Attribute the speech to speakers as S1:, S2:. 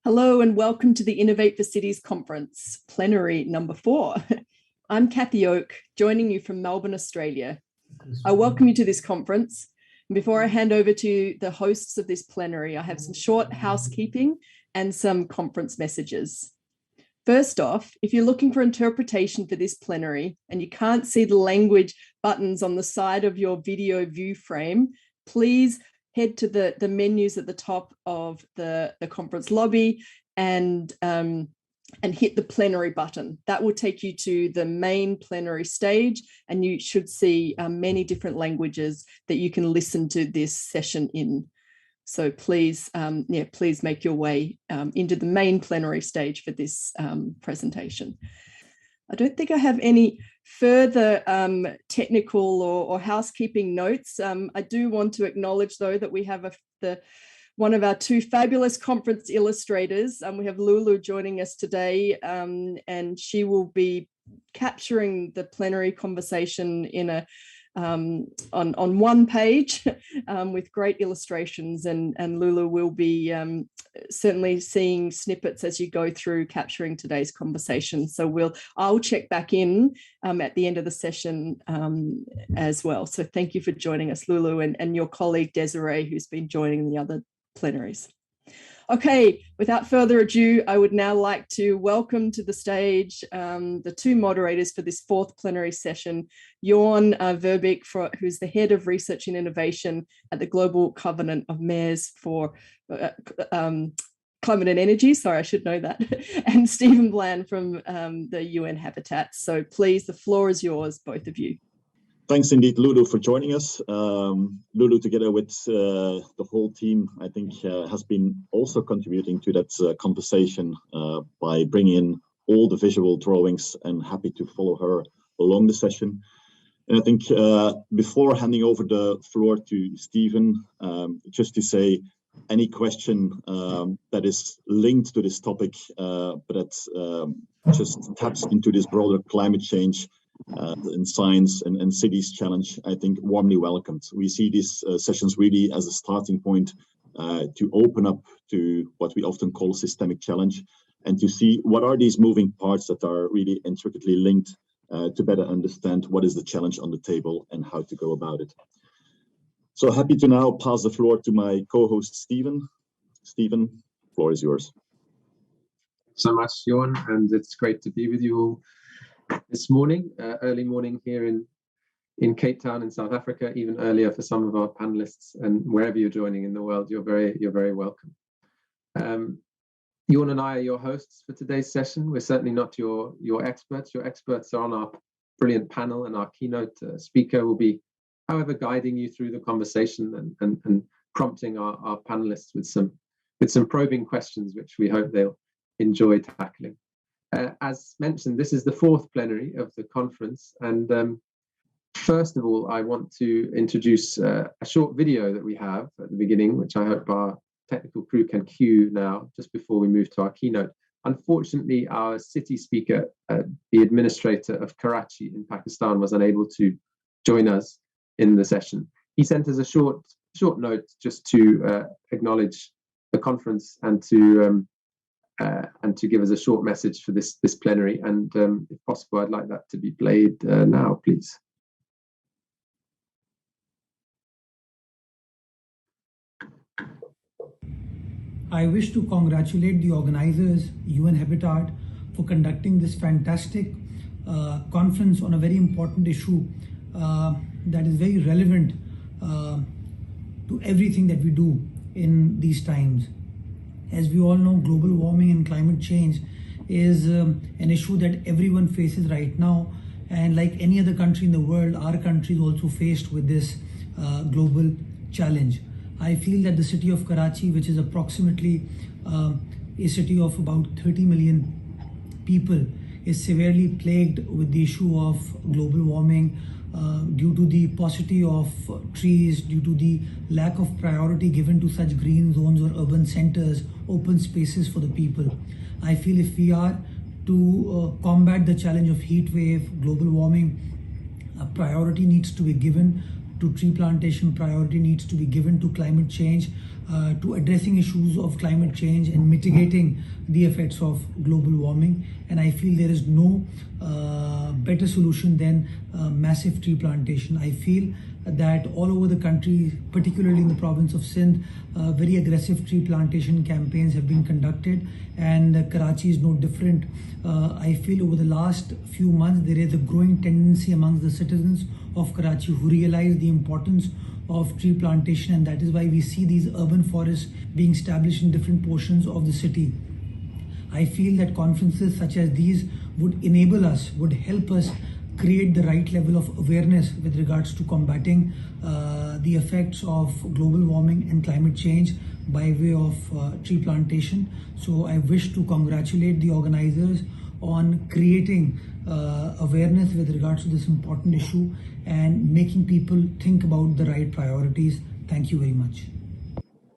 S1: Hello and welcome to the Innovate for Cities Conference, plenary number 4. I'm Kathy Oak, joining you from Melbourne, Australia. I welcome you to this conference. Before I hand over to the hosts of this plenary, I have some short housekeeping and some conference messages. First off, if you're looking for interpretation for this plenary and you can't see the language buttons on the side of your video view frame, please head to the menus at the top of the conference lobby and hit the plenary button. That will take you to the main plenary stage, and you should see many different languages that you can listen to this session in. So please, please make your way into the main plenary stage for this presentation. I don't think I have any further technical or housekeeping notes. I do want to acknowledge, though, that we have one of our two fabulous conference illustrators. We have Lulu joining us today, and she will be capturing the plenary conversation in on one page with great illustrations, and Lulu will be certainly seeing snippets as you go through capturing today's conversation. So I'll check back in at the end of the session as well. So thank you for joining us, Lulu, and your colleague Desiree, who's been joining the other plenaries. Okay, without further ado, I would now like to welcome to the stage the two moderators for this fourth plenary session, Jorn Verbeek, who's the Head of Research and Innovation at the Global Covenant of Mayors for Climate and Energy, sorry, I should know that, and Stephen Bland from the UN Habitat. So please, the floor is yours, both of you.
S2: Thanks indeed, Lulu, for joining us. Lulu, together with the whole team, I think has been also contributing to that conversation by bringing in all the visual drawings, and happy to follow her along the session. And I think before handing over the floor to Stephen, just to say any question that is linked to this topic, but that just taps into this broader climate change in science and cities challenge, I think warmly welcomed. We see these sessions really as a starting point to open up to what we often call systemic challenge, and to see what are these moving parts that are really intricately linked to better understand what is the challenge on the table and how to go about it. So happy to now pass the floor to my co-host, Stephen. Stephen, the floor is yours.
S3: So much, Jorn, and it's great to be with you all this morning, early morning here in Cape Town in South Africa, even earlier for some of our panelists, and wherever you're joining in the world, you're very welcome. Jorn and I are your hosts for today's session. We're certainly not your experts. Your experts are on our brilliant panel, and our keynote speaker will be, however, guiding you through the conversation and prompting our panelists with some probing questions, which we hope they'll enjoy tackling. As mentioned, this is the fourth plenary of the conference, and first of all, I want to introduce a short video that we have at the beginning, which I hope our technical crew can cue now, just before we move to our keynote. Unfortunately, our city speaker, the administrator of Karachi in Pakistan, was unable to join us in the session. He sent us a short note just to acknowledge the conference and to give us a short message for this plenary, and if possible, I'd like that to be played now, please.
S4: I wish to congratulate the organizers, UN Habitat, for conducting this fantastic conference on a very important issue that is very relevant to everything that we do in these times. As we all know, global warming and climate change is an issue that everyone faces right now. And like any other country in the world, our country is also faced with this global challenge. I feel that the city of Karachi, which is approximately a city of about 30 million people, is severely plagued with the issue of global warming due to the paucity of trees, due to the lack of priority given to such green zones or urban centers, open spaces for the people. I feel if we are to combat the challenge of heat wave, global warming, a priority needs to be given to tree plantation, priority needs to be given to climate change, to addressing issues of climate change and mitigating the effects of global warming. And I feel there is no better solution than massive tree plantation. I feel that all over the country, particularly in the province of Sindh, very aggressive tree plantation campaigns have been conducted, and Karachi is no different. I feel over the last few months there is a growing tendency amongst the citizens of Karachi who realize the importance of tree plantation, and that is why we see these urban forests being established in different portions of the city. I feel that conferences such as these would enable us, would help us create the right level of awareness with regards to combating the effects of global warming and climate change by way of tree plantation. So I wish to congratulate the organizers on creating awareness with regards to this important issue and making people think about the right priorities. Thank you very much.